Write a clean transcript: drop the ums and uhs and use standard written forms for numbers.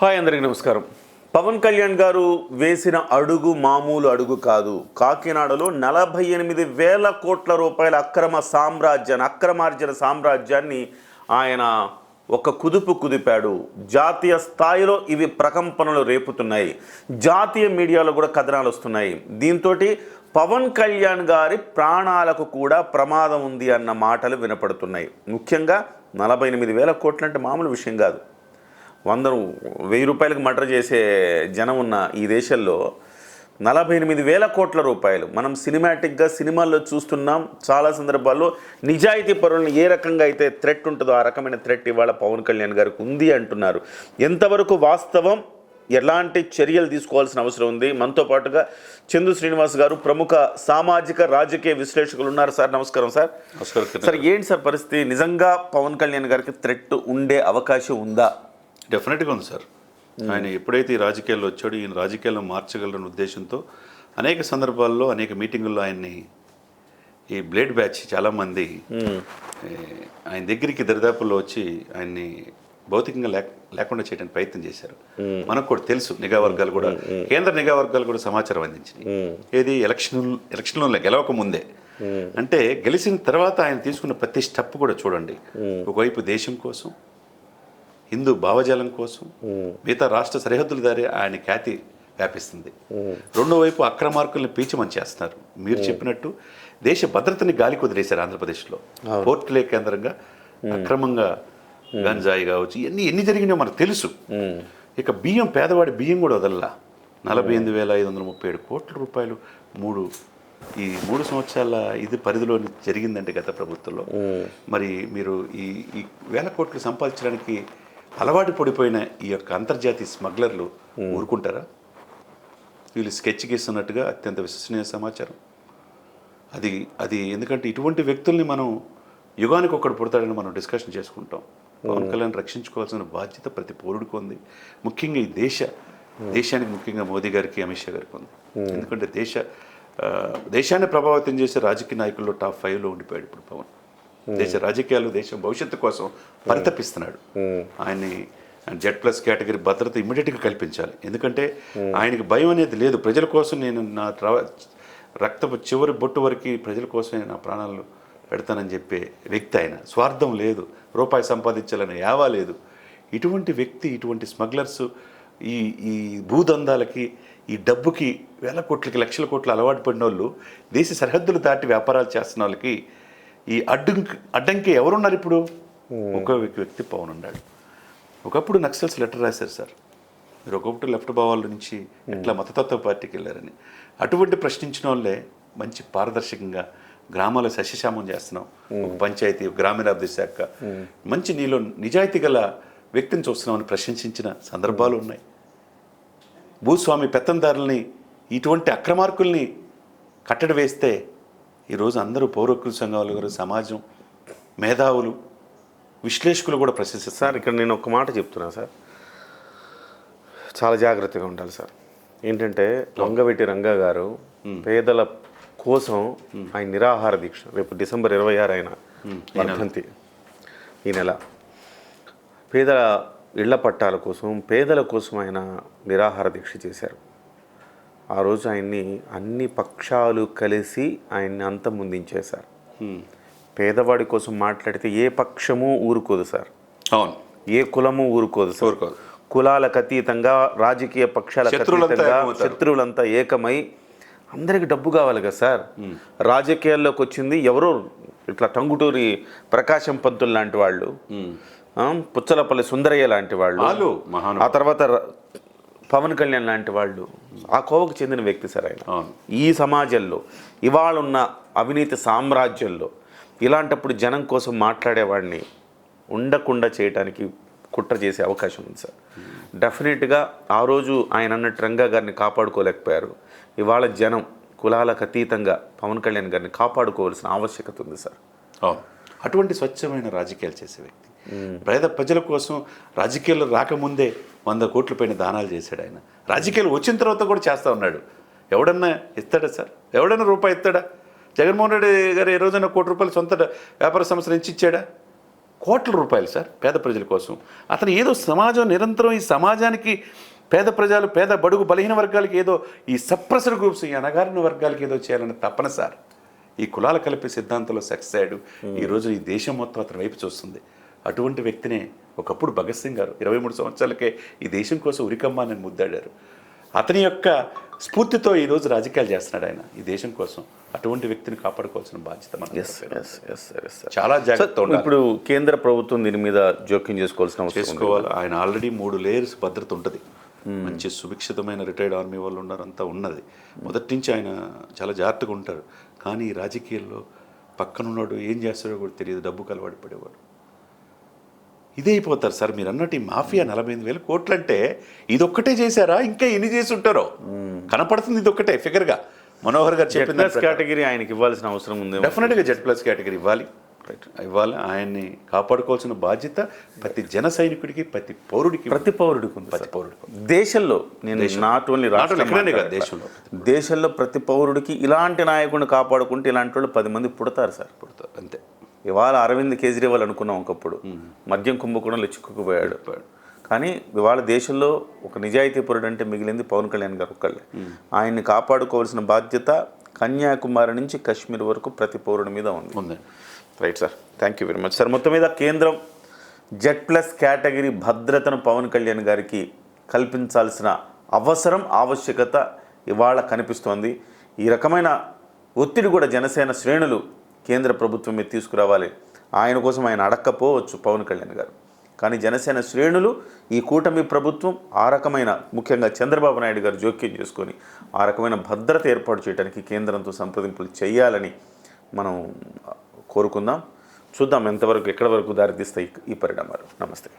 Hi అందరికీ నమస్కారం. పవన్ కళ్యాణ్ గారు వేసిన అడుగు మామూలు అడుగు కాదు. కాకినాడలో 48,000 కోట్ల రూపాయల అక్రమార్జన సామ్రాజ్యాన్ని ఆయన ఒక కుదుపు కుదిపాడు. జాతీయ స్థాయిలో ఇవి ప్రకంపనలు రేపుతున్నాయి. జాతీయ మీడియాలో కూడా కథనాలు వస్తున్నాయి. దీంతో పవన్ కళ్యాణ్ గారి ప్రాణాలకు కూడా ప్రమాదం ఉంది అన్న మాటలు వినపడుతున్నాయి. ముఖ్యంగా 48,000 కోట్లు అంటే మామూలు విషయం కాదు. 100,000 రూపాయలకు మర్డర్ చేసే జనం ఉన్న ఈ దేశంలో 48,000 కోట్ల రూపాయలు మనం సినిమాటిక్గా సినిమాల్లో చూస్తున్నాం. చాలా సందర్భాల్లో నిజాయితీ పరులను ఏ రకంగా అయితే థ్రెట్ ఉంటుందో ఆ రకమైన థ్రెట్ ఇవాళ పవన్ కళ్యాణ్ గారికి ఉంది అంటున్నారు. ఎంతవరకు వాస్తవం, ఎలాంటి చర్యలు తీసుకోవాల్సిన అవసరం ఉంది? మనతో పాటుగా చందు శ్రీనివాస్ గారు ప్రముఖ సామాజిక రాజకీయ విశ్లేషకులు ఉన్నారు. సార్ నమస్కారం. సార్ సార్ ఏంటి సార్ పరిస్థితి? నిజంగా పవన్ కళ్యాణ్ గారికి థ్రెట్ ఉండే అవకాశం ఉందా? డెఫినెట్గా ఉంది సార్. ఆయన ఎప్పుడైతే ఈ రాజకీయాల్లో వచ్చాడో ఈయన రాజకీయాల్లో మార్చగలరన్న ఉద్దేశంతో అనేక సందర్భాల్లో అనేక మీటింగుల్లో ఆయన్ని ఈ బ్లేడ్ బ్యాచ్ చాలామంది ఆయన దగ్గరికి దరిదాపుల్లో వచ్చి ఆయన్ని భౌతికంగా లేకుండా చేయడానికి ప్రయత్నం చేశారు. మనకు కూడా తెలుసు, నిఘా వర్గాలు కూడా, కేంద్ర నిఘా వర్గాలు కూడా సమాచారం అందించినాయి. ఏది ఎలక్షన్లో గెలవక ముందే. అంటే గెలిచిన తర్వాత ఆయన తీసుకున్న ప్రతి స్టెప్ కూడా చూడండి. ఒకవైపు దేశం కోసం, హిందూ భావజాలం కోసం, మిగతా రాష్ట్ర సరిహద్దుల దారి ఆయన ఖ్యాతి వ్యాపిస్తుంది. రెండో వైపు అక్రమార్కుల్ని పీచమని చేస్తున్నారు. మీరు చెప్పినట్టు దేశ భద్రతని గాలికి వదిలేశారు. ఆంధ్రప్రదేశ్లో పోర్టులే కేంద్రంగా అక్రమంగా గంజాయి కావచ్చు, ఎన్ని జరిగినాయో మనకు తెలుసు. ఇక బియ్యం, పేదవాడి బియ్యం కూడా వదల్లా. 48,537 కోట్ల రూపాయలు ఈ 3 సంవత్సరాల ఇది పరిధిలో జరిగిందంటే గత ప్రభుత్వంలో. మరి మీరు ఈ వేల కోట్లు సంపాదించడానికి అలవాటు పడిపోయిన ఈ యొక్క అంతర్జాతీయ స్మగ్లర్లు ఊరుకుంటారా? వీళ్ళు స్కెచ్ గీస్తున్నట్టుగా అత్యంత విశ్వసనీయ సమాచారం అది ఎందుకంటే ఇటువంటి వ్యక్తుల్ని మనం యుగానికి ఒక్కడు పుడతాడని మనం డిస్కషన్ చేసుకుంటాం. పవన్ కళ్యాణ్ రక్షించుకోవాల్సిన బాధ్యత ప్రతి పౌరుడికి ఉంది. ముఖ్యంగా ఈ దేశానికి, ముఖ్యంగా మోదీ గారికి, అమిత్ షా గారికి ఉంది. ఎందుకంటే దేశాన్ని ప్రభావితం చేసే రాజకీయ నాయకుల్లో టాప్ 5లో ఉండిపోయాడు ఇప్పుడు పవన్. దేశ రాజకీయాలు, దేశ భవిష్యత్తు కోసం పరితపిస్తున్నాడు. ఆయన్ని Z+ కేటగిరీ భద్రత ఇమ్మీడియట్గా కల్పించాలి. ఎందుకంటే ఆయనకి భయం అనేది లేదు. ప్రజల కోసం నేను నా రక్తపు చివరి బొట్టు వరకు ప్రజల కోసమే నా ప్రాణాలు పెడతానని చెప్పే వ్యక్తి ఆయన. స్వార్థం లేదు, రూపాయి సంపాదించాలనే యావా లేదు. ఇటువంటి వ్యక్తి, ఇటువంటి స్మగ్లర్స్, ఈ భూదందాలకి, ఈ డబ్బుకి, వేల కోట్లకి, లక్షల కోట్లు అలవాటు పడిన వాళ్ళు, దేశ సరిహద్దులు దాటి వ్యాపారాలు చేస్తున్న వాళ్ళకి ఈ అడ్డంకి ఎవరున్నారు ఇప్పుడు? ఒక వ్యక్తి పవన్ ఉన్నాడు. ఒకప్పుడు నక్సల్స్ లెటర్ రాశారు సార్, మీరు ఒకప్పుడు లెఫ్ట్ భావాల నుంచి ఎట్లా మతతత్వ పార్టీకి వెళ్ళారని. అటువంటి ప్రశ్నించిన వాళ్ళే మంచి పారదర్శకంగా గ్రామాల సస్యశామం చేస్తున్నాం. ఒక పంచాయతీ, గ్రామీణాభివృద్ధి శాఖ, మంచి నీలో నిజాయితీ గల వ్యక్తిని చూస్తున్నామని ప్రశంసించిన సందర్భాలు ఉన్నాయి. భూస్వామి పెత్తందారుల్ని, ఇటువంటి అక్రమార్కుల్ని కట్టడి వేస్తే ఈరోజు అందరూ పౌర హక్కుల సంఘాలు గారు, సమాజం, మేధావులు, విశ్లేషకులు కూడా ప్రశంసిస్తారు. సార్ ఇక్కడ నేను ఒక మాట చెప్తున్నా సార్, చాలా జాగ్రత్తగా ఉండాలి సార్. ఏంటంటే వంగవీటి రంగా గారు పేదల కోసం ఆయన నిరాహార దీక్ష, రేపు డిసెంబర్ 26 ఆయన వర్ధంతి, ఈ నెల, పేదల ఇళ్ల పట్టాల కోసం, పేదల కోసం ఆయన నిరాహార దీక్ష చేశారు. ఆ రోజు ఆయన్ని అన్ని పక్షాలు కలిసి ఆయన్ని అంతమొందించేశారు. పేదవాడి కోసం మాట్లాడితే ఏ పక్షము ఊరుకోదు సార్. అవును, ఏ కులము ఊరుకోదు సార్. కులాలకు అతీతంగా, రాజకీయ పక్షాలకు అతీతంగా శత్రువులంతా ఏకమై, అందరికి డబ్బు కావాలి కదా సార్. రాజకీయాల్లోకి వచ్చింది ఎవరో ఇట్లా టంగుటూరి ప్రకాశం పంతులు లాంటి వాళ్ళు, పుచ్చలపల్లి సుందరయ్య లాంటి వాళ్ళు, ఆ తర్వాత పవన్ కళ్యాణ్ లాంటి వాళ్ళు, ఆ కోవకు చెందిన వ్యక్తి సార్ ఆయన. ఈ సమాజంలో ఇవాళ ఉన్న అవినీతి సామ్రాజ్యంలో ఇలాంటప్పుడు జనం కోసం మాట్లాడేవాడిని ఉండకుండా చేయడానికి కుట్ర చేసే అవకాశం ఉంది సార్. డెఫినెట్గా ఆ రోజు ఆయన అన్నట్టు రంగా గారిని కాపాడుకోలేకపోయారు. ఇవాళ జనం కులాలకు అతీతంగా పవన్ కళ్యాణ్ గారిని కాపాడుకోవాల్సిన ఆవశ్యకత ఉంది సార్. అటువంటి స్వచ్ఛమైన రాజకీయాలు చేసే వ్యక్తి, ప్రజల కోసం రాజకీయాలు రాకముందే 100 కోట్ల పైన దానాలు చేశాడు ఆయన. రాజకీయాలు వచ్చిన తర్వాత కూడా చేస్తూ ఉన్నాడు. ఎవడన్నా ఇస్తాడా సార్? ఎవడన్నా రూపాయి ఇస్తాడా? జగన్మోహన్ రెడ్డి గారు ఏ రోజైనా ₹1 కోటి సొంత వ్యాపార సంస్థ నుంచి ఇచ్చాడా? కోట్ల రూపాయలు సార్ పేద ప్రజల కోసం. అతను ఏదో సమాజం నిరంతరం ఈ సమాజానికి పేద ప్రజలు, పేద బడుగు బలహీన వర్గాలకి ఏదో ఈ సప్రెసర్ గ్రూప్స్, ఈ అణగారిన వర్గాలకి ఏదో చేయాలని తపన సార్. ఈ కులాల కలిపి సిద్ధాంతంలో సక్సెస్ అయ్యాడు. ఈరోజు ఈ దేశం మొత్తం అతని వైపు చూస్తుంది. అటువంటి వ్యక్తినే ఒకప్పుడు భగత్ సింగ్ గారు 23 సంవత్సరాలకే ఈ దేశం కోసం ఉరికమ్మాని ముద్దాడారు. అతని యొక్క స్ఫూర్తితో ఈరోజు రాజకీయాలు చేస్తున్నాడు ఆయన ఈ దేశం కోసం. అటువంటి వ్యక్తిని కాపాడుకోవాల్సిన బాధ్యత మనం చాలా జాగ్రత్త ఉండాలి. ఇప్పుడు కేంద్ర ప్రభుత్వం దీని మీద జోక్యం చేసుకోవాల్సిన అవసరం చేసుకోవాలి. ఆయన ఆల్రెడీ 3 లేయర్స్ భద్రత ఉంటుంది. మంచి సుభిక్షితమైన రిటైర్డ్ ఆర్మీ వాళ్ళు ఉన్నారు, అంతా ఉన్నది. మొదటి నుంచి ఆయన చాలా జాగ్రత్తగా ఉంటారు. కానీ ఈ రాజకీయాల్లో పక్కనున్నాడు ఏం చేస్తాడో కూడా తెలియదు, డబ్బుకు అలవాటు పడేవాడు. ఇదే అయిపోతారు సార్. మీరు అన్నట్టు ఈ మాఫియా 48,000 కోట్లు అంటే ఇదొక్కటే చేశారా? ఇంకా ఎన్ని చేసి ఉంటారో కనపడుతుంది. ఇదొక్కటే ఫిగర్గా మనోహర్ గారు చెప్పిన కేటగిరీ ఆయనకి ఇవ్వాల్సిన అవసరం ఉంది. డెఫినెట్గా Z+ కేటగిరీ ఇవ్వాలి. ఆయన్ని కాపాడుకోవాల్సిన బాధ్యత ప్రతి జన సైనికుడికి, ప్రతి పౌరుడికి ఉంది. దేశంలో నేను నాట్ ఓన్లీ దేశంలో ప్రతి పౌరుడికి ఇలాంటి నాయకుడిని కాపాడుకుంటే ఇలాంటి వాళ్ళు 10 మంది పుడతారు సార్. పుడతారు అంతే. ఇవాళ అరవింద్ కేజ్రీవాల్ అనుకున్నాం ఒకప్పుడు, మద్యం కుంభకోణంలో చిక్కుకుపోయాడు. కానీ ఇవాళ దేశంలో ఒక నిజాయితీపరుడు అంటే మిగిలింది పవన్ కళ్యాణ్ గారు ఒక్కళ్ళే. ఆయన్ని కాపాడుకోవాల్సిన బాధ్యత కన్యాకుమారి నుంచి కాశ్మీర్ వరకు ప్రతి పౌరుడి మీద ఉంది. Right sir, thank you very much sir. మొత్తం మీద కేంద్రం Z+ కేటగిరీ భద్రతను పవన్ కళ్యాణ్ గారికి కల్పించాల్సిన అవసరం, ఆవశ్యకత ఇవాళ కనిపిస్తోంది. ఈ రకమైన ఒత్తిడి కూడా జనసేన శ్రేణులు కేంద్ర ప్రభుత్వం మీద తీసుకురావాలి. ఆయన కోసం ఆయన అడక్కపోవచ్చు పవన్ కళ్యాణ్ గారు, కానీ జనసేన శ్రేణులు ఈ కూటమి ప్రభుత్వం ఆ రకమైన, ముఖ్యంగా చంద్రబాబు నాయుడు గారు జోక్యం చేసుకొని ఆ రకమైన భద్రత ఏర్పాటు చేయడానికి కేంద్రంతో సంప్రదింపులు చేయాలని మనం కోరుకుందాం. చూద్దాం ఎంతవరకు, ఎక్కడి వరకు దారితీస్తాయి ఈ పరిణామాలు. నమస్తే.